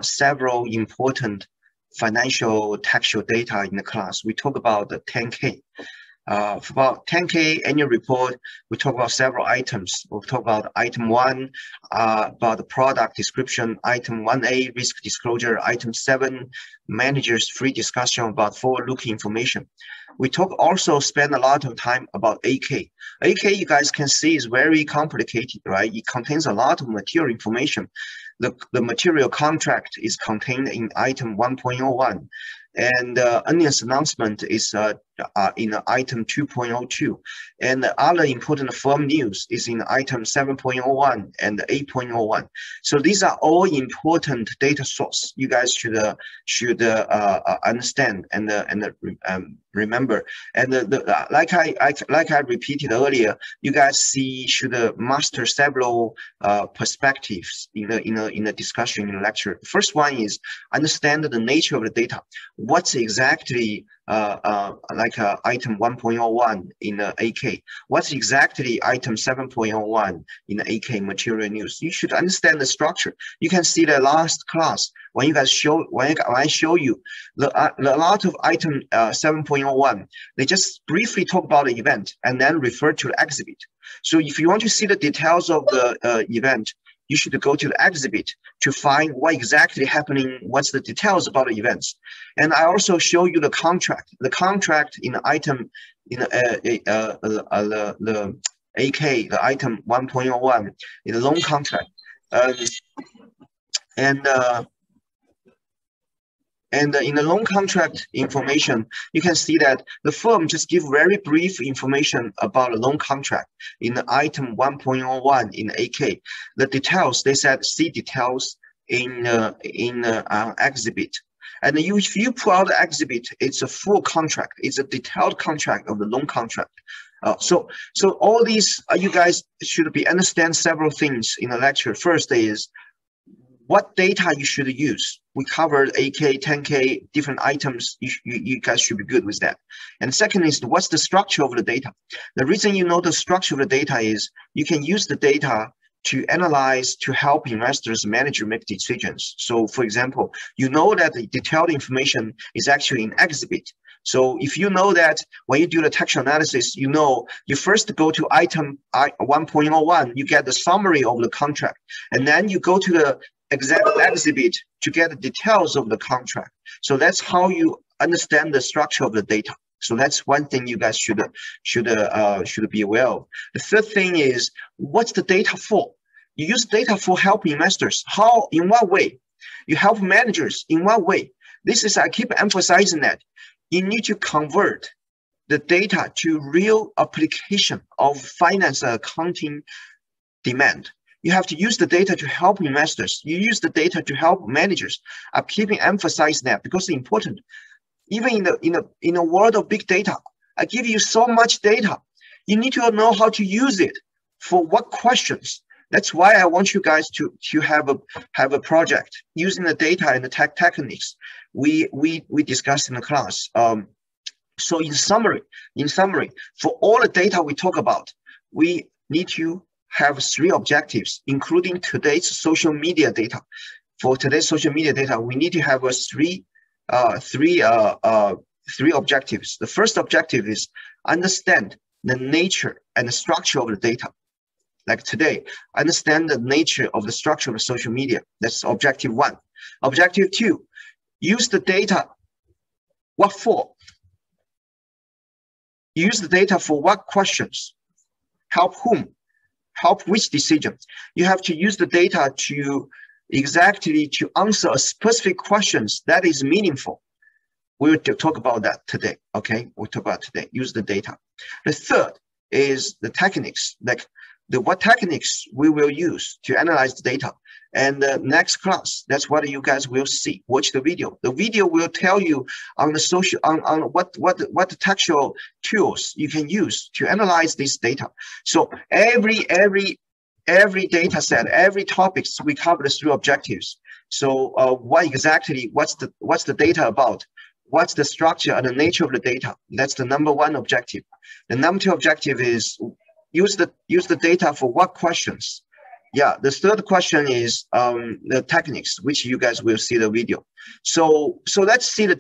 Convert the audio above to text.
several important financial textual data in the class. We talk about the 10K. For about 10K annual report, we talk about several items. We'll talk about item 1, about the product description, item 1A, risk disclosure, item 7, managers free discussion about forward-looking information. We also spend a lot of time about AK. AK, you guys can see, is very complicated, right? It contains a lot of material information. The material contract is contained in item 1.01. And earnings announcement is in item 2.02, and the other important firm news is in item 7.01 and 8.01. So these are all important data source you guys should understand and remember. And like I repeated earlier, you guys should master several perspectives in the discussion in the lecture. The first one is understand the nature of the data. What's exactly item 1.01 in the AK? What's exactly item 7.01 in the AK material news? You should understand the structure. You can see the last class when you guys when I show you the lot of item 7.01, they just briefly talk about the event and then refer to the exhibit. So if you want to see the details of the event, you should go to the exhibit to find what exactly happening, what's the details about the events. And I also show you the contract. The contract in the item, in the AK, the item 1.01, in the loan contract. And in the loan contract information, you can see that the firm just give very brief information about the loan contract in the item 1.01 in AK. The details, they said see details in exhibit. And if you pull out the exhibit, it's a full contract. It's a detailed contract of the loan contract. So all these, you guys should understand several things in the lecture. First is what data you should use. We covered AK, 10K, different items. You guys should be good with that. And second is what's the structure of the data. The reason you know the structure of the data is you can use the data to analyze, to help investors, manager make decisions. So for example, you know that the detailed information is actually in exhibit. So if you know that when you do the textual analysis, you know you first go to item 1.01, you get the summary of the contract, and then you go to the exhibit to get the details of the contract. So that's how you understand the structure of the data. So that's one thing you guys should be aware of. The third thing is what's the data for? You use data for helping investors. How? In what way? You help managers in what way? This is, I keep emphasizing that you need to convert the data to real application of finance and accounting demand. You have to use the data to help investors. You use the data to help managers. I'm keeping emphasizing that because it's important. Even in a world of big data, I give you so much data. You need to know how to use it for what questions. That's why I want you guys to have a project using the data and the techniques we discussed in the class. So in summary, for all the data we talk about, we need to have 3 objectives, including today's social media data. For today's social media data, we need to have three objectives. The first objective is understand the nature and the structure of the data. Like today, understand the nature of the structure of social media. That's objective 1. Objective 2, use the data. What for? Use the data for what questions? Help whom? Help which decisions? You have to use the data to answer a specific questions that is meaningful. We'll talk about that today, okay? We'll talk about today, use the data. The third is the techniques, like what techniques we will use to analyze the data. And the next class, that's what you guys will see. Watch the video. The video will tell you on the social, on what textual tools you can use to analyze this data. So every data set, every topics we cover through objectives. So what's the data about? What's the structure and the nature of the data? That's the number 1 objective. The number 2 objective is use the data for what questions? Yeah, the third question is the techniques, which you guys will see the video. So let's see the